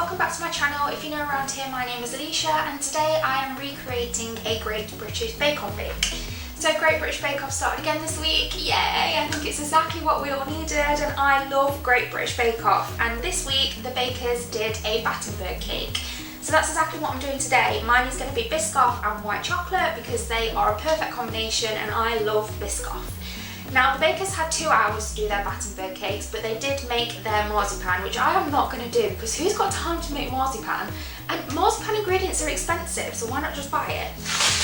welcome back to my channel. If you're new around here, my name is Alicia and today I am recreating a Great British Bake-Off bake. So Great British Bake-Off started again this week, yay! I think it's exactly what we all needed and I love Great British Bake-Off. And this week the bakers did a Battenberg cake. So that's exactly what I'm doing today. Mine is going to be Biscoff and white chocolate because they are a perfect combination and I love Biscoff. Now the bakers had 2 hours to do their Battenberg cakes, but they did make their marzipan, which I am not going to do because who's got time to make marzipan? And marzipan ingredients are expensive, so why not just buy it?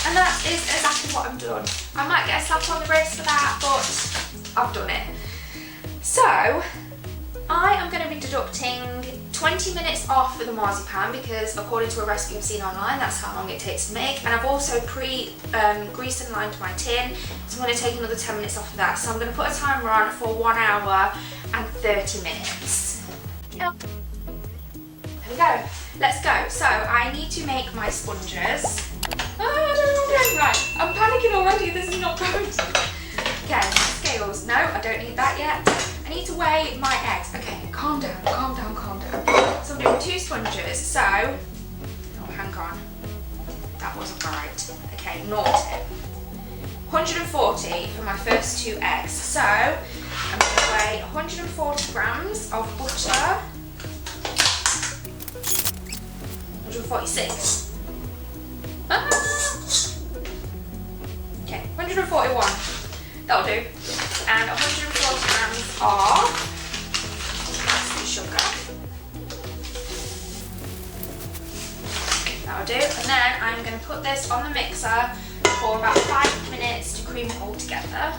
And that is exactly what I'm doing. I might get a slap on the wrist for that, but I've done it. So I am going to be deducting 20 minutes off for the marzipan because according to a recipe I've seen online, that's how long it takes to make. And I've also greased and lined my tin, so I'm going to take another 10 minutes off of that. So I'm going to put a timer on for 1 hour and 30 minutes. There we go. Let's go. So I need to make my sponges. Oh, I don't know what I'm doing. Right, I'm panicking already. This is not good. Okay, scales. No, I don't need that yet. I need to weigh my eggs. Okay, calm down, calm down, calm down. So I'm doing 2 sponges, so, oh hang on, that wasn't right. Okay, naughty. 140 for my first 2 eggs. So I'm going to weigh 140 grams of butter. 146. Ah. Okay, 141. That'll do. And 140 grams of sugar. That'll do. And then I'm going to put this on the mixer for about 5 minutes to cream it all together.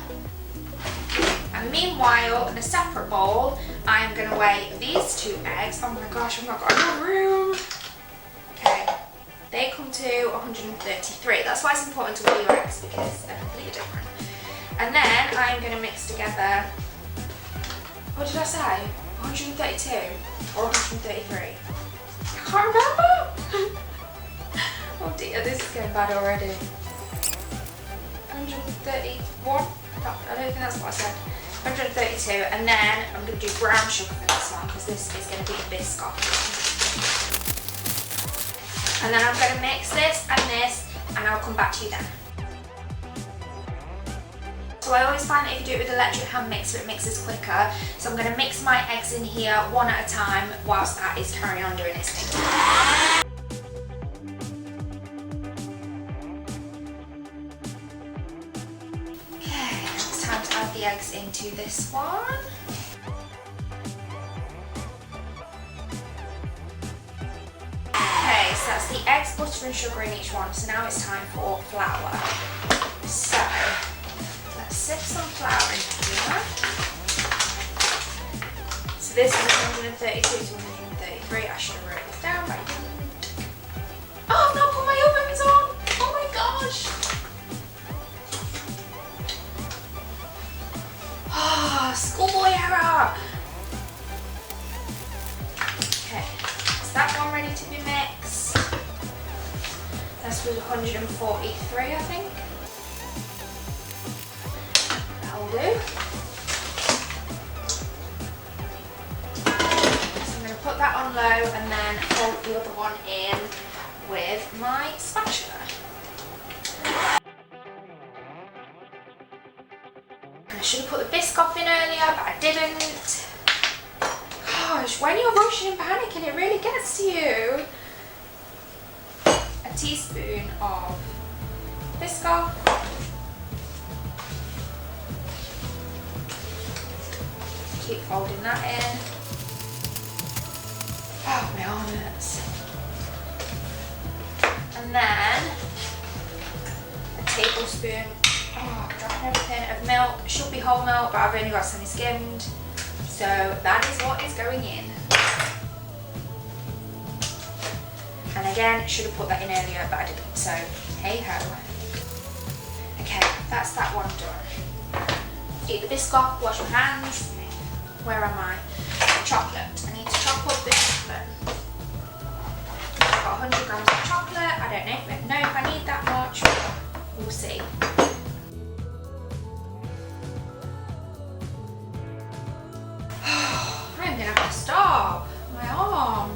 And meanwhile, in a separate bowl, I'm going to weigh these 2 eggs. Oh my gosh, I've not got enough room. Okay, they come to 133. That's why it's important to weigh your eggs because they're completely different. And then I'm going to mix together, what did I say? 132 or 133? I can't remember. Oh dear, this is going bad already. 131? No, I don't think that's what I said. 132, and then I'm going to do brown sugar for this one because this is going to be the Biscoff. And then I'm going to mix this and I'll come back to you then. So I always find that if you do it with an electric hand mixer, it mixes quicker. So I'm going to mix my eggs in here one at a time whilst that is carrying on doing its thing. Okay, it's time to add the eggs into this one. Okay, so that's the eggs, butter and sugar in each one. So now it's time for flour. So sip some flour in here. So this is 132 to 133. I should have wrote this down, but I didn't. Oh, I've not put my ovens on! Oh my gosh! Ah, schoolboy error! Okay, is that one ready to be mixed? This was 143, I think. Do. So I'm going to put that on low and then fold the other one in with my spatula. And I should have put the Biscoff in earlier, but I didn't. Gosh, when you're rushing and panicking, it really gets to you. A teaspoon of Biscoff. Keep folding that in. Oh, my arm hurts. And then a tablespoon, dropping everything, of milk. Should be whole milk, but I've only got semi-skimmed. So that is what is going in. And again, should have put that in earlier, but I didn't. So hey ho. Okay, that's that one done. Eat the Biscoff, wash your hands. Where am I? Chocolate. I need to chop up the chocolate. I've got 100 grams of chocolate. I don't know if I need that much. We'll see. I'm going to have to stop. My arm.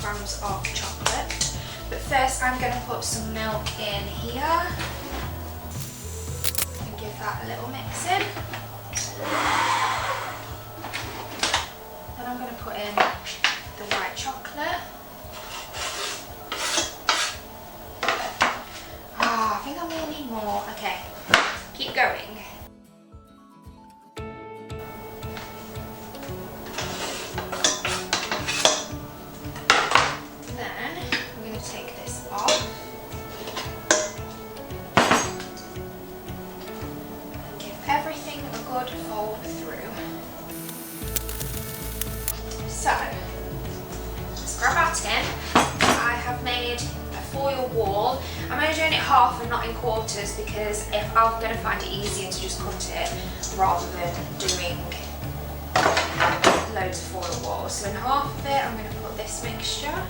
grams of chocolate. But first I'm going to put some milk in here and give that a little mix in. Then I'm going to put in the white chocolate. I think I'm going to need more. Okay, keep going. Then I'm going to take this off and give everything a good fold through. So, let's grab our tin. I have made a foil wall. I'm only doing it half and not in quarters because if I'm going to find it easier to just cut it rather than doing loads of foil walls. So in half of it I'm going to put this mixture.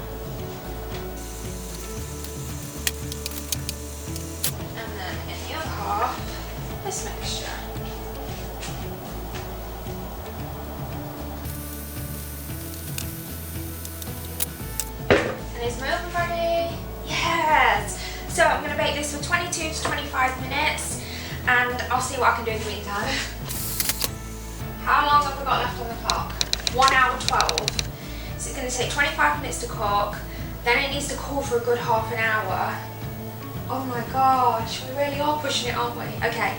And then in the other half, this mixture. And is my oven ready? Yes! So I'm going to bake this for 22 to 25 minutes and I'll see what I can do in the meantime. How long have we got left on the clock? 1 hour 12. So it's going to take 25 minutes to cook, then it needs to cool for a good half an hour. Oh my gosh, we really are pushing it, aren't we? Okay,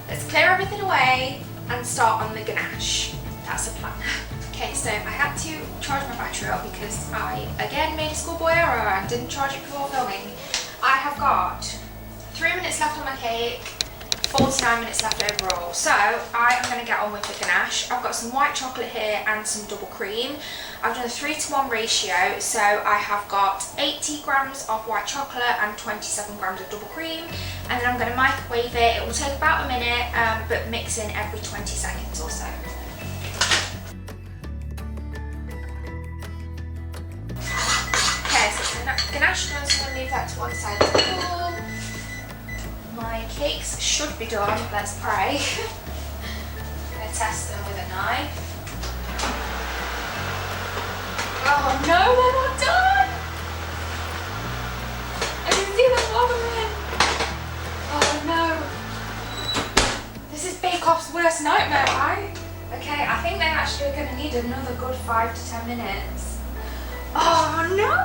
let's clear everything away and start on the ganache. That's the plan. Okay, so I had to charge my battery up because I again made a schoolboy error and didn't charge it before filming. I have got 3 minutes left on my cake, 49 minutes left overall. So I am going to get on with the ganache. I've got some white chocolate here and some double cream. I've done a 3:1 ratio, so I have got 80 grams of white chocolate and 27 grams of double cream. And then I'm going to microwave it. It will take about a minute, but mix in every 20 seconds or so. Ganache done, so I'm going to leave that to one side to cool. My cakes should be done, let's pray. I'm going to test them with a knife. Oh no, they're not done! I can see them wobbling. Oh no. This is Bakeoff's worst nightmare, right? Okay, I think they're actually going to need another good 5 to 10 minutes. Oh no!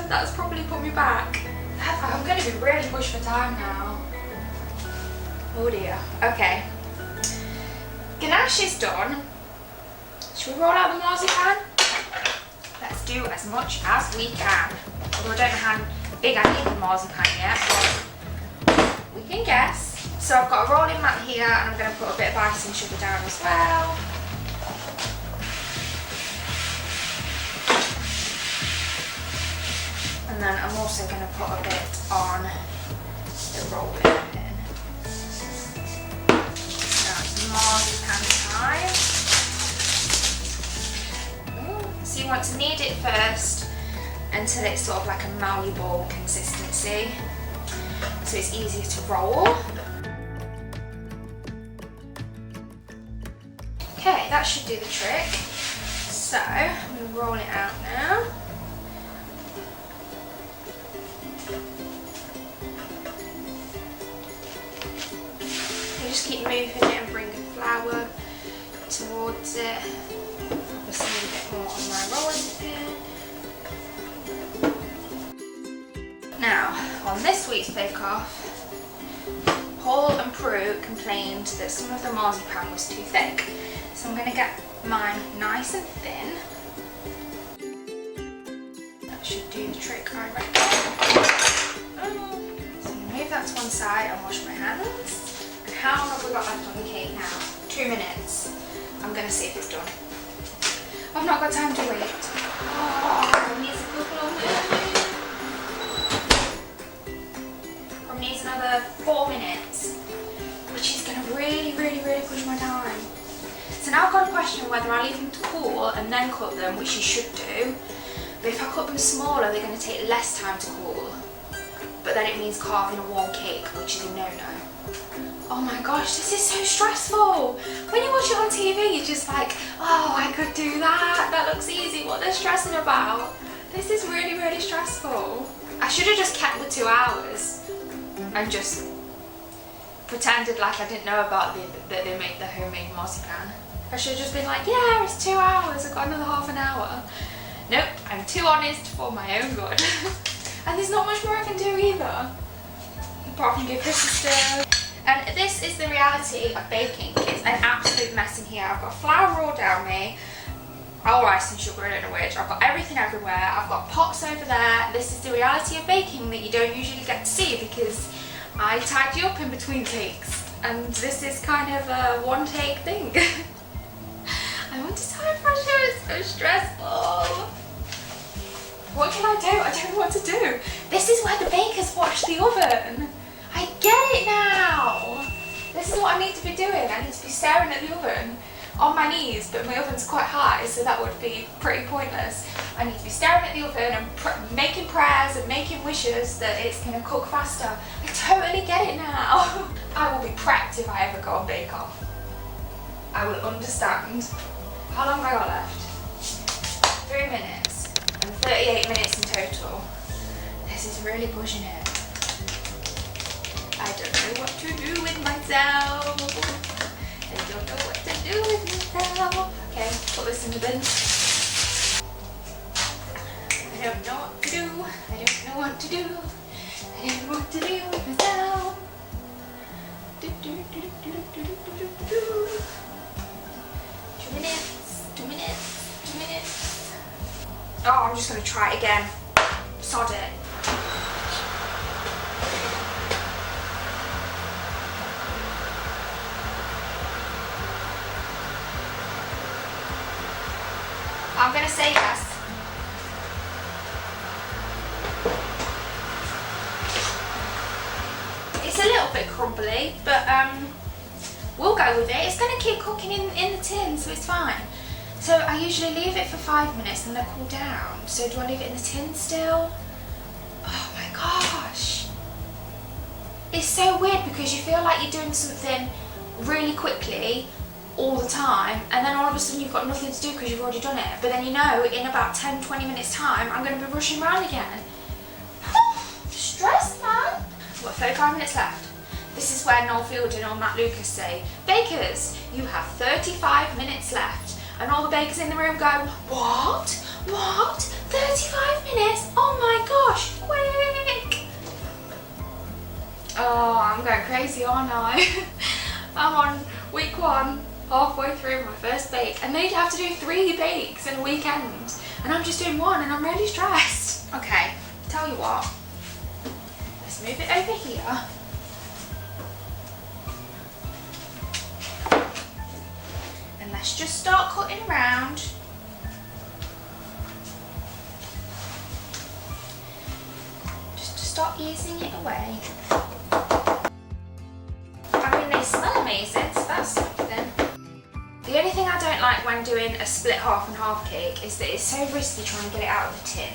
That's probably put me back. I'm going to be really pushed for time now. Oh dear. Okay. Ganache is done. Should we roll out the marzipan? Let's do as much as we can. Although I don't know how big I need the marzipan yet, but we can guess. So I've got a rolling mat here and I'm going to put a bit of icing sugar down as well. And then I'm also going to put a bit on the rolling pin. Now it's marzipan time. Ooh. So you want to knead it first until it's sort of like a malleable consistency, so it's easier to roll. Okay, that should do the trick. So I'm going to roll it out now. Just keep moving it and bringing flour towards it. Obviously a bit more on my rolling pin. Now, on this week's Bake Off, Paul and Prue complained that some of the marzipan was too thick. So I'm going to get mine nice and thin. That should do the trick, I reckon. So I'm going to move that to one side and wash my hands. How long have we got left on the cake now? 2 minutes. I'm going to see if it's done. I've not got time to wait. Oh, it needs a couple of minutes. It needs another 4 minutes, which is going to really push my time. So now I've got to question whether I leave them to cool and then cut them, which you should do. But if I cut them smaller, they're going to take less time to cool. But then it means carving a warm cake, which is a no-no. Oh my gosh, this is so stressful. When you watch it on TV, you're just like, oh, I could do that. That looks easy. What they're stressing about. This is really, really stressful. I should have just kept the 2 hours and just pretended like I didn't know about that they make the homemade marzipan. I should have just been like, yeah, it's 2 hours, I've got another half an hour. Nope, I'm too honest for my own good. And there's not much more I can do either, apart from give this a stir. And this is the reality of baking. It's an absolute mess in here. I've got flour all down me, all rice and sugar, I don't know which. I've got everything everywhere. I've got pots over there. This is the reality of baking that you don't usually get to see because I tidy up in between takes. And this is kind of a one take thing. I want to time pressure, it's so stressful. What can I do? I don't know what to do. This is where the bakers watch the oven. I get it now. This is what I need to be doing. I need to be staring at the oven on my knees, but my oven's quite high, so that would be pretty pointless. I need to be staring at the oven and making prayers and making wishes that it's going to cook faster. I totally get it now. I will be prepped if I ever go on Bake Off. I will understand. How long have I got left? 3 minutes and 38 minutes in total. This is really pushing it. I don't know what to do with myself. I don't know what to do with myself. Okay, put this in the bin. I don't know what to do. I don't know what to do. I don't know what to do with myself. 2 minutes, 2 minutes, 2 minutes. Oh, I'm just going to try it again. Sod it. I'm going to say yes. It's a little bit crumbly, but we'll go with it. It's going to keep cooking in the tin, so it's fine. So I usually leave it for 5 minutes and let it cool down. So do I leave it in the tin still? Oh my gosh. It's so weird because you feel like you're doing something really quickly all the time, and then all of a sudden you've got nothing to do because you've already done it. But then you know in about 10-20 minutes time I'm going to be rushing around again. Stress, man. What, 35 minutes left? This is where Noel Fielding or Matt Lucas say, bakers, you have 35 minutes left. And all the bakers in the room go, what? What? 35 minutes? Oh my gosh, quick. Oh, I'm going crazy, aren't I? I'm on week 1. Halfway through my first bake, and they'd have to do 3 bakes in a weekend, and I'm just doing 1 and I'm really stressed. Okay, tell you what, let's move it over here. And let's just start cutting around. Just to start easing it away. I mean, they smell amazing, so that's something. The only thing I don't like when doing a split half and half cake is that it's so risky trying to get it out of the tin.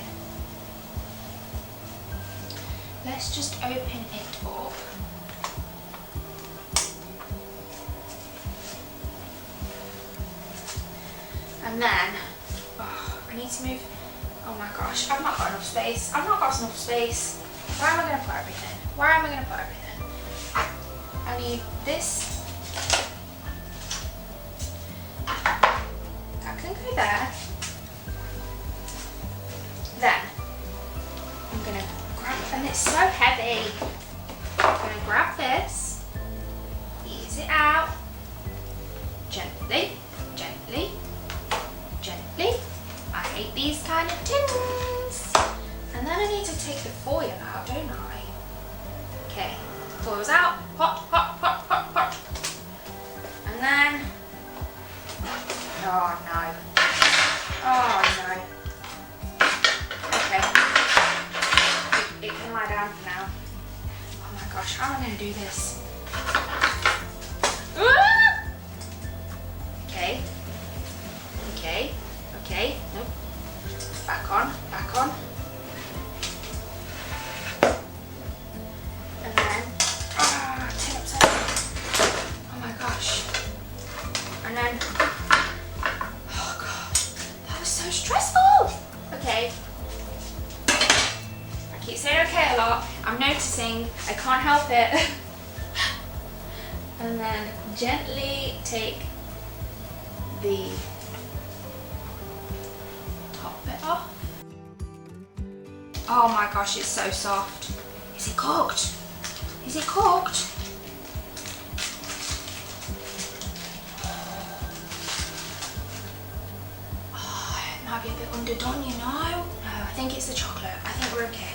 Let's just open it up. And then, oh, I need to move. Oh my gosh, I've not got enough space. I've not got enough space. Where am I going to put everything? Where am I going to put everything? I need this. That can go there. Then I'm going to grab, and it's so heavy. I'm going to grab this, ease it out, gently, gently, gently. I hate these kind of tins. And then I need to take the foil out, don't I? Okay, foil's out, hot, hot, hot, hot, hot. And then, oh no. Oh no. Okay. It can lie down for now. Oh my gosh, how am I going to do this? Okay. Okay. Okay. Nope. Back on. Back on. And then, turn upside down. Oh my gosh. And then, oh god, that was so stressful. Okay. noticing, I can't help it. And then gently take the top bit off. Oh my gosh, it's so soft. Is it cooked? Is it cooked? Oh, it might be a bit underdone, you know? No, I think it's the chocolate. I think we're okay.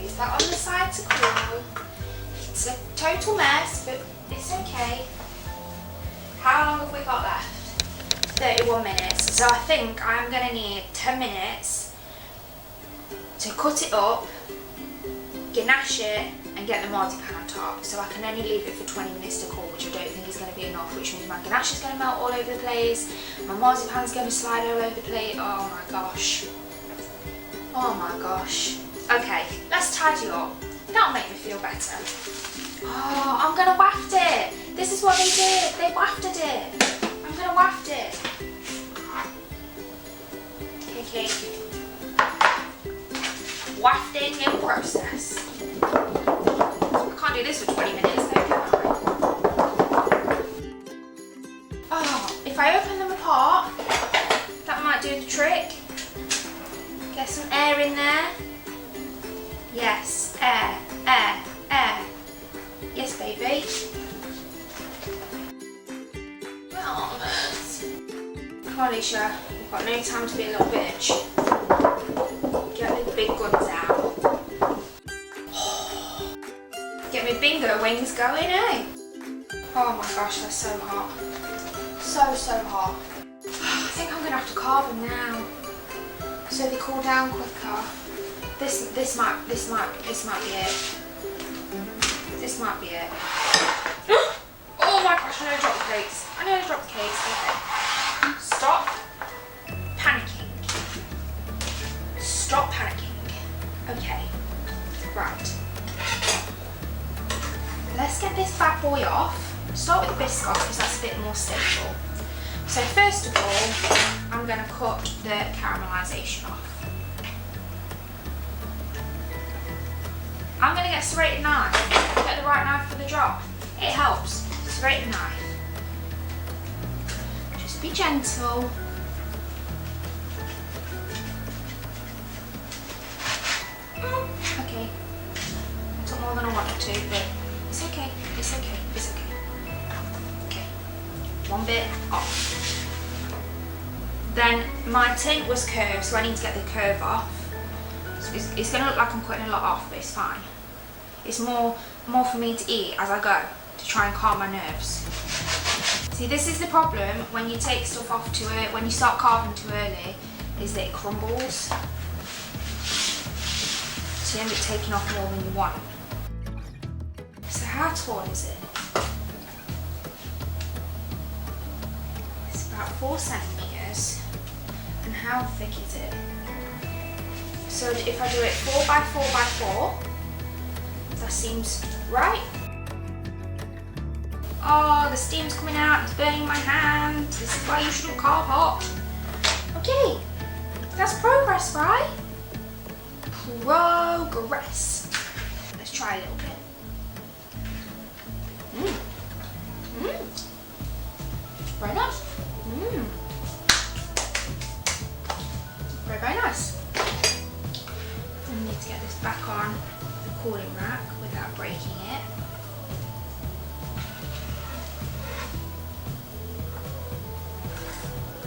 Leave that on the side to cool. It's a total mess, but it's okay. How long have we got left? 31 minutes. So I think I'm gonna need 10 minutes to cut it up, ganache it, and get the marzipan on top. So I can only leave it for 20 minutes to cool, which I don't think is gonna be enough, which means my ganache is gonna melt all over the place, my marzipan's gonna slide all over the plate. Oh my gosh. Oh my gosh. Okay, let's tidy up. That'll make me feel better. Oh, I'm gonna waft it. This is what they did. They wafted it. I'm gonna waft it. Okay. Wafting in process. I can't do this for 20 minutes though, can I? Oh, if I open them apart, that might do the trick. Get some air in there. Yes, air, air, air. Yes, baby. Come on, Alicia. You've got no time to be a little bitch. Get the big guns out. Get my bingo wings going, eh? Oh my gosh, they're so hot. So hot. I think I'm gonna have to carve them now, so they cool down quicker. This might be it. This might be it. Oh my gosh, I nearly dropped the cakes. I nearly dropped the cakes. Okay. Stop panicking. Stop panicking. Okay. Right. Let's get this bad boy off. Start with Biscoff because that's a bit more stable. So first of all, I'm going to cut the caramelisation off. I'm going to get a serrated knife. Get the right knife for the job. It helps. Serrated knife. Just be gentle. Okay. I took more than I wanted to, but it's okay. It's okay. It's okay. Okay. One bit off. Then my tin was curved, so I need to get the curve off. It's going to look like I'm cutting a lot off, but it's fine. It's more for me to eat as I go, to try and calm my nerves. See, this is the problem when you take stuff off too early, when you start carving too early, is that it crumbles. So you end up taking off more than you want. So how tall is it? It's about 4 centimetres. And how thick is it? So if I do it 4 by 4 by 4, that seems right. Oh, the steam's coming out, it's burning my hand. This is why you shouldn't carve hot. Okay, that's progress, right? Progress. Let's try a little bit. Very nice. Very nice. I need to get this back on the cooling rack without breaking it.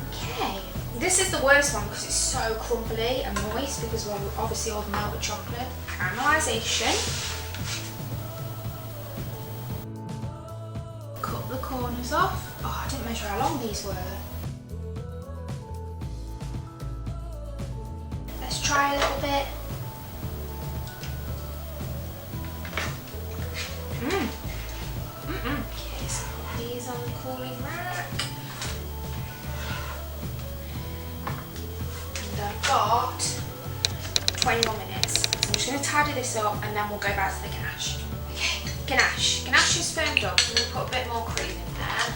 Okay, this is the worst one because it's so crumbly and moist because we're obviously all the melted chocolate. Caramelisation. Cut the corners off. Oh, I didn't measure how long these were. Let's try a little bit. Okay, so put these on the cooling rack. And I've got 21 minutes. So I'm just going to tidy this up and then we'll go back to the ganache. Okay, ganache. Ganache is firmed up, so we'll put a bit more cream in there.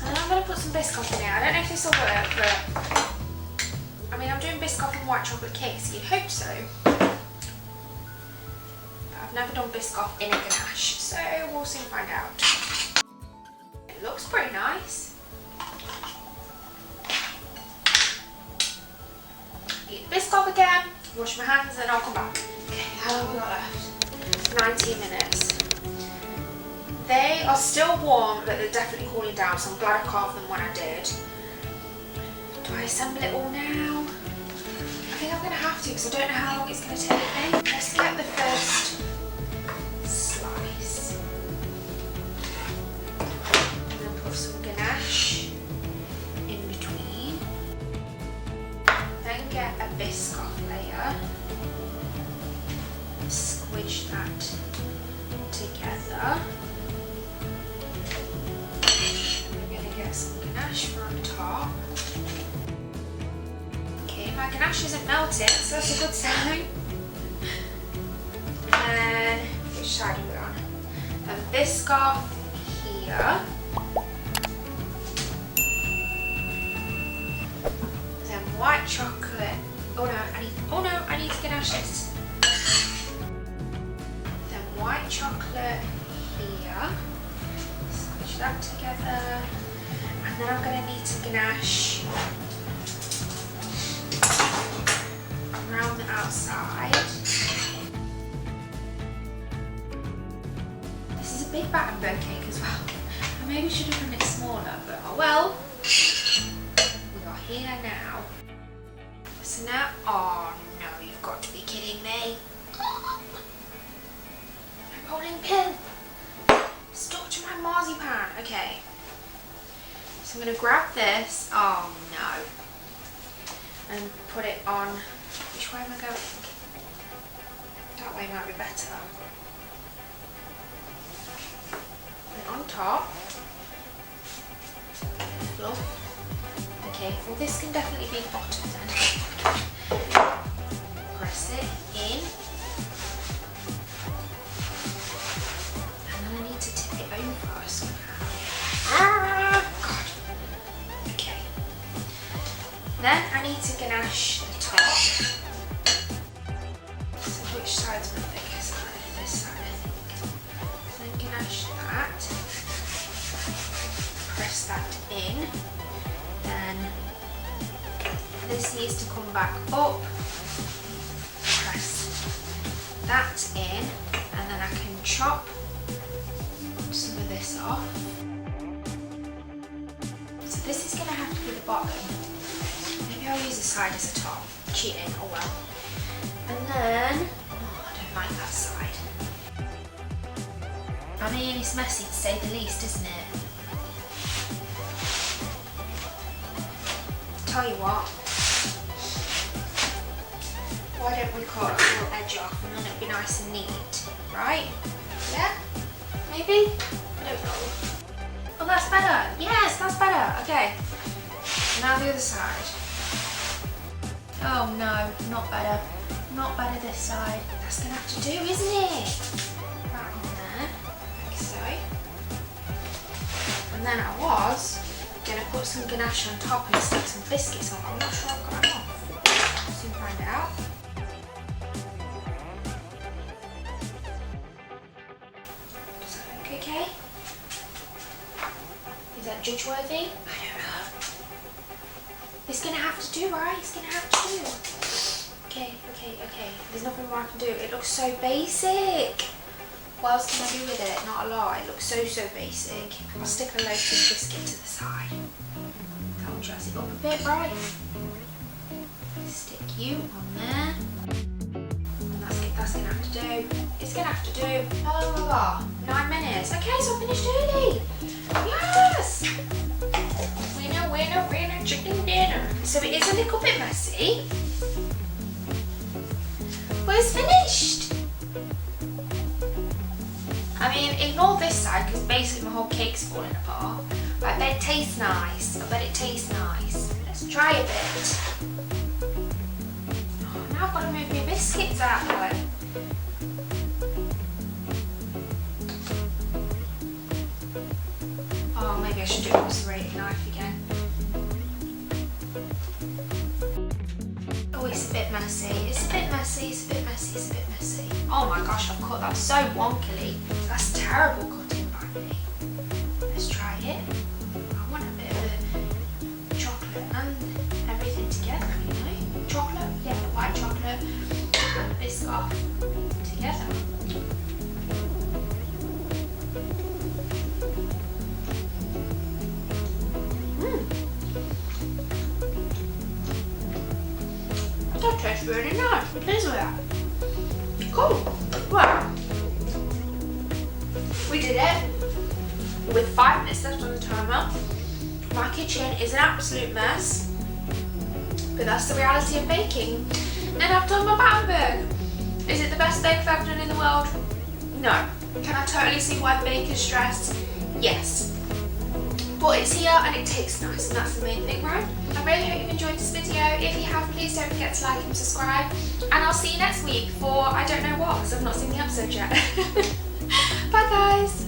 And I'm going to put some Biscoff in here. I don't know if this will work, but I mean, I'm doing Biscoff and white chocolate cakes, you'd hope so. But I've never done Biscoff in a ganache, so we'll soon find out. It looks pretty nice. Eat Biscoff again, wash my hands, and I'll come back. Okay, how long have we got left? 19 minutes. They are still warm, but they're definitely cooling down, so I'm glad I carved them when I did. Do I assemble it all now? I think I'm going to have to, because I don't know how long it's going to take me. Let's get the first slice. And then put some ganache in between. Then get a Biscoff layer. Squish that together. Some ganache from top. Okay, my ganache isn't melted, so that's a good sign. And then, which side are we on? And Biscoff here. Then white chocolate. I need to ganache this. Then white chocolate here. Switch that together. And then I'm going to need to ganache around the outside. This is a big Battenberg cake as well. I maybe should have done it smaller, but oh well. We are here now. So now, oh no, you've got to be kidding me. My rolling pin stuck to my marzipan. Okay. So I'm going to grab this, oh no, and put it on, which way am I going? That way might be better. Put it on top. Fluff. Okay, well this can definitely be bottom then. Press it in. And then I need to tip it over somehow. God. Then I need to ganache the top. So which side's my thicker side? This side, I think. Then ganache that. Press that in. Then this needs to come back up. Press that in. And then I can chop some of this off. So this is going to have to be the bottom. Maybe I'll use the side as a top. Cheating, oh well. And then, oh, I don't like that side. I mean, it's messy to say the least, isn't it? Tell you what, why don't we cut a little edge off and then it'll be nice and neat, right? Yeah? Maybe? I don't know. Oh, that's better. Yes, that's better. Okay. Now the other side. Oh no, not better. Not better this side. That's gonna have to do, isn't it? That on there, like so. And then I was gonna put some ganache on top and stick some biscuits on. I'm not sure I've got enough. We'll soon find out. Does that look okay? Is that judge worthy? I don't know. It's gonna have to do, right? It's gonna have to do. Okay. There's nothing more I can do. It looks so basic. What else can I do with it? Not a lot. It looks so basic. I'll stick a loaf of biscuit to the side. That will dress it up a bit, right? Stick you on there. And that's it. That's gonna have to do. It's gonna have to do. How long have I got? 9 minutes. Okay, so I finished early. Yes! Winner, chicken dinner. So it is a little bit messy. But it's finished. I mean, ignore this side because basically my whole cake's falling apart. But I bet it tastes nice. Let's try a bit. Oh, now I've got to move my biscuits out of the way. Oh, maybe I should do it with a serrated knife again. messy. It's a bit messy, it's a bit messy, it's a bit messy. Oh my gosh, I've cut that so wonkily. That's terrible cutting by me. Let's try it. I want a bit of chocolate and everything together, you know? Chocolate, yeah, white chocolate and Biscoff together. That tastes really nice. I'm pleased with that. Cool. Well, we did it with 5 minutes left on the timer. My kitchen is an absolute mess, but that's the reality of baking. And I've done my Battenberg. Is it the best bake I've ever done in the world? No. Can I totally see why the baker's stressed? Yes. But it's here and it tastes nice, and that's the main thing, right? I really hope you've enjoyed this video. If you have, please don't forget to like and subscribe. And I'll see you next week for I don't know what, because I've not seen the episode yet. Bye guys!